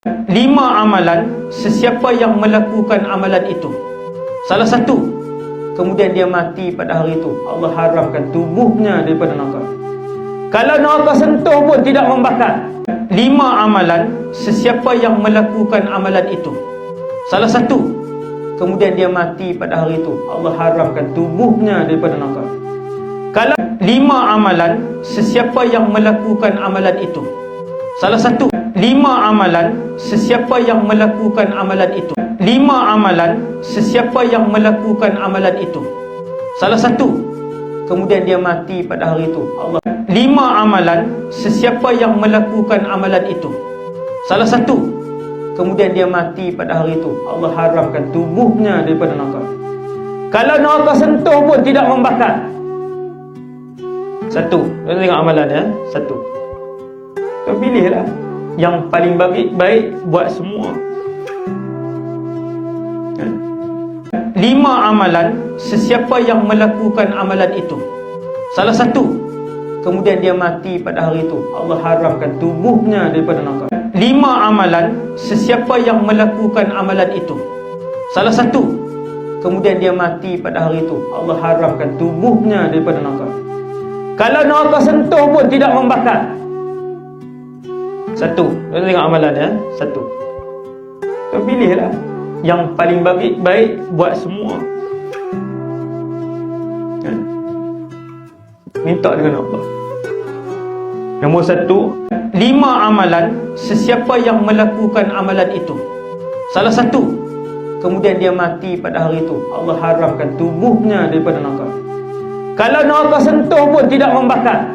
5 amalan, sesiapa yang melakukan amalan itu, salah satu, kemudian dia mati pada hari itu, Allah haramkan tubuhnya daripada neraka. Kalau neraka sentuh pun tidak membakar. 5 amalan, sesiapa yang melakukan amalan itu, salah satu, kemudian dia mati pada hari itu, Allah haramkan tubuhnya daripada neraka. Kalau 5 amalan, sesiapa yang melakukan amalan itu, salah satu, 5 amalan, sesiapa yang melakukan amalan itu, 5 amalan, sesiapa yang melakukan amalan itu, salah satu, kemudian dia mati pada hari itu, Allah. 5 amalan, sesiapa yang melakukan amalan itu, salah satu, kemudian dia mati pada hari itu, Allah haramkan tubuhnya daripada neraka. Kalau neraka sentuh pun tidak membakar. Satu, kita tengok amalan ya. Satu, kita pilihlah yang paling baik buat semua. 5 amalan, sesiapa yang melakukan amalan itu, salah satu, kemudian dia mati pada hari itu, Allah haramkan tubuhnya daripada neraka. 5 amalan, sesiapa yang melakukan amalan itu, salah satu, kemudian dia mati pada hari itu, Allah haramkan tubuhnya daripada neraka. Kalau neraka sentuh pun tidak membakar. Satu, kita tengok amalan ya. Satu, kita pilihlah yang paling baik buat semua. Minta dengan Allah. Nombor 1, 5 amalan, sesiapa yang melakukan amalan itu, salah satu, kemudian dia mati pada hari itu, Allah haramkan tubuhnya daripada neraka. Kalau neraka sentuh pun tidak membakar.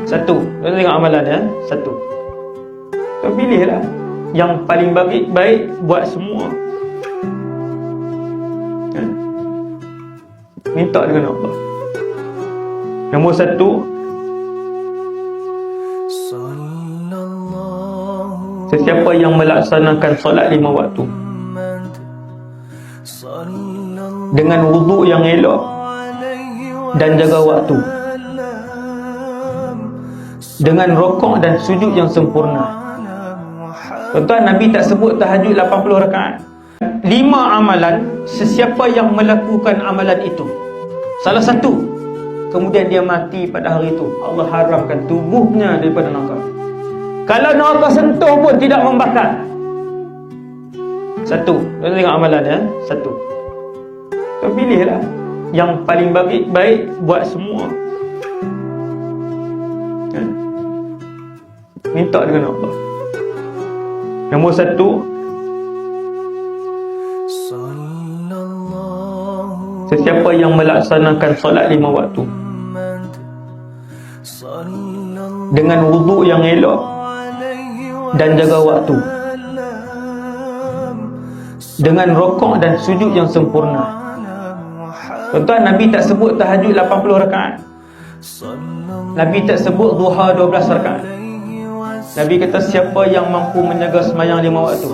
Satu, kita tengok amalan ya. Satu, kita pilihlah yang paling baik buat semua. Minta dengan Allah. Nombor 1, sesiapa yang melaksanakan solat 5 waktu dengan wuduk yang elok dan jaga waktu, dengan rokok dan sujud yang sempurna. Tuan-tuan, Nabi tak sebut tahajud 80 rakaat. 5 amalan, sesiapa yang melakukan amalan itu, salah satu, kemudian dia mati pada hari itu, Allah haramkan tubuhnya daripada neraka. Kalau neraka sentuh pun tidak membakar. Satu, kita tengok amalan ya. Satu, kita pilihlah yang paling baik buat semua. Minta dengan Allah. Nombor 1, sesiapa yang melaksanakan solat 5 waktu dengan wuduk yang elok dan jaga waktu, dengan rokok dan sujud yang sempurna. Tuan-tuan, Nabi tak sebut tahajud 80 rakaat. Nabi tak sebut duha 12 rakaat. Nabi kata siapa yang mampu menjaga sembahyang 5 waktu,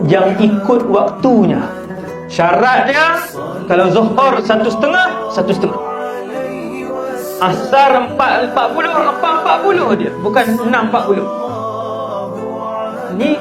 yang ikut waktunya. Syaratnya, kalau zuhur 1,5, asar 4:40 dia, bukan 6:40. Ni